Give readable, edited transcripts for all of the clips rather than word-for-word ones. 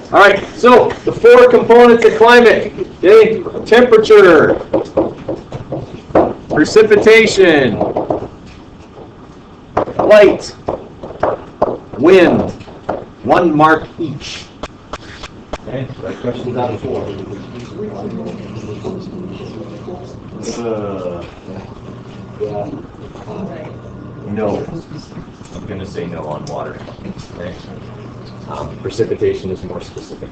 All right, so the 4 components of climate, okay? Temperature, precipitation, light, wind, 1 mark each. Okay, that question's out of 4. No. I'm going to say no on water. Okay. Precipitation is more specific.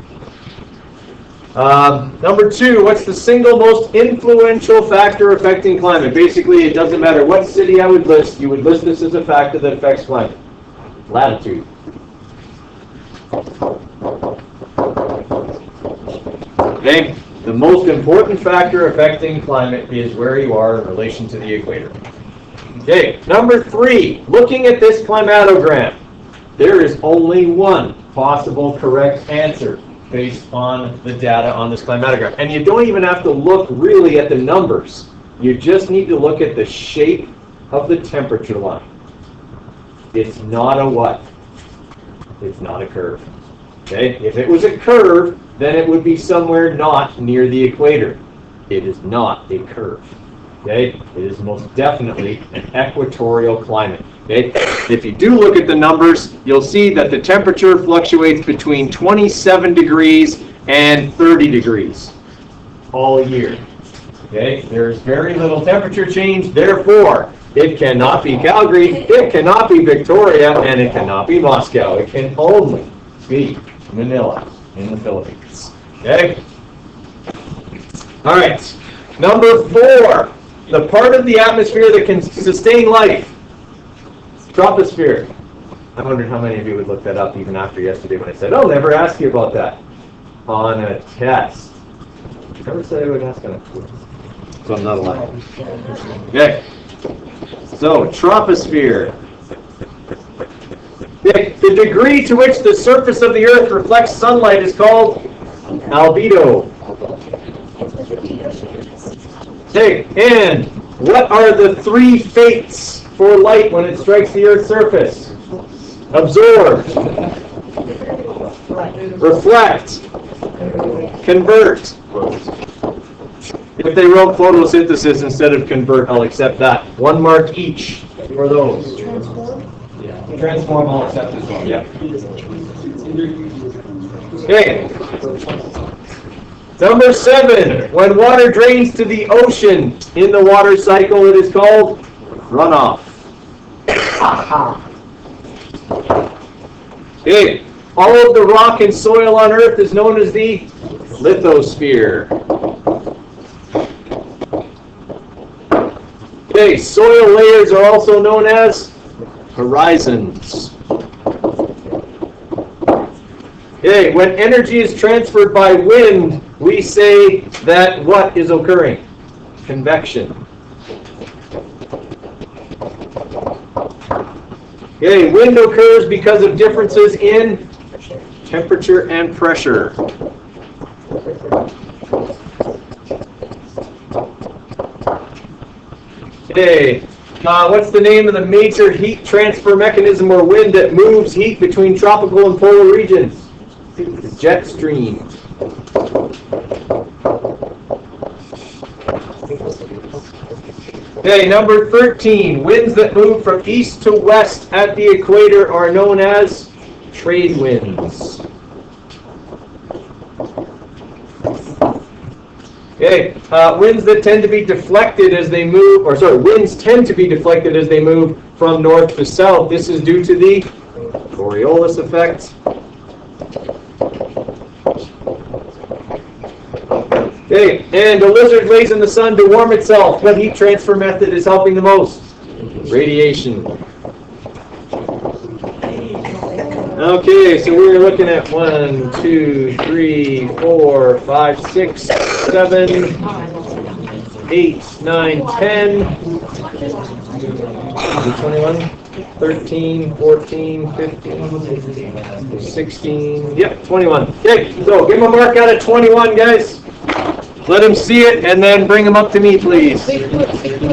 Number 2, what's the single most influential factor affecting climate? Basically, it doesn't matter what city I would list, you would list this as a factor that affects climate. Latitude. Okay, the most important factor affecting climate is where you are in relation to the equator. Okay, number 3, looking at this climatogram, there is only one possible correct answer based on the data on this climatogram. And you don't even have to look really at the numbers. You just need to look at the shape of the temperature line. It's not a what? It's not a curve. Okay? If it was a curve, then it would be somewhere not near the equator. It is not a curve. Okay? It is most definitely an equatorial climate. Okay? If you do look at the numbers, you'll see that the temperature fluctuates between 27 degrees and 30 degrees all year. Okay? There's very little temperature change, therefore, it cannot be Calgary, it cannot be Victoria, and it cannot be Moscow. It can only be Manila in the Philippines. Okay? All right. Number 4, the part of the atmosphere that can sustain life. Troposphere. I wondered how many of you would look that up even after yesterday when I said, "Oh, never ask you about that on a test." Never said I would ask on a quiz. So I'm not allowed. Okay. So, troposphere. The degree to which the surface of the Earth reflects sunlight is called albedo. Okay, and what are the 3 fates for light when it strikes the Earth's surface? Absorb, reflect, convert. If they wrote photosynthesis instead of convert, I'll accept that. 1 mark each for those. Transform, I'll accept as well. Yeah. Okay. Number 7. When water drains to the ocean in the water cycle, it is called runoff. Okay. All of the rock and soil on Earth is known as the lithosphere. Okay. Soil layers are also known as horizons. Okay, when energy is transferred by wind, we say that what is occurring? Convection. Okay, wind occurs because of differences in temperature and pressure. Okay. What's the name of the major heat transfer mechanism or wind that moves heat between tropical and polar regions? The jet stream. Okay, number 13. Winds that move from east to west at the equator are known as trade winds. Okay, winds that tend to be deflected as they move, winds tend to be deflected as they move from north to south. This is due to the Coriolis effect. Okay, and a lizard lays in the sun to warm itself. What heat transfer method is helping the most? Radiation. Okay, so we're looking at 1, 2, 3, 4, 5, 6, 7, 8, 9, 10, 21, 13, 14, 15, 16, yep, 21. Okay, so give them a mark out of 21, guys. Let them see it, and then bring them up to me, please.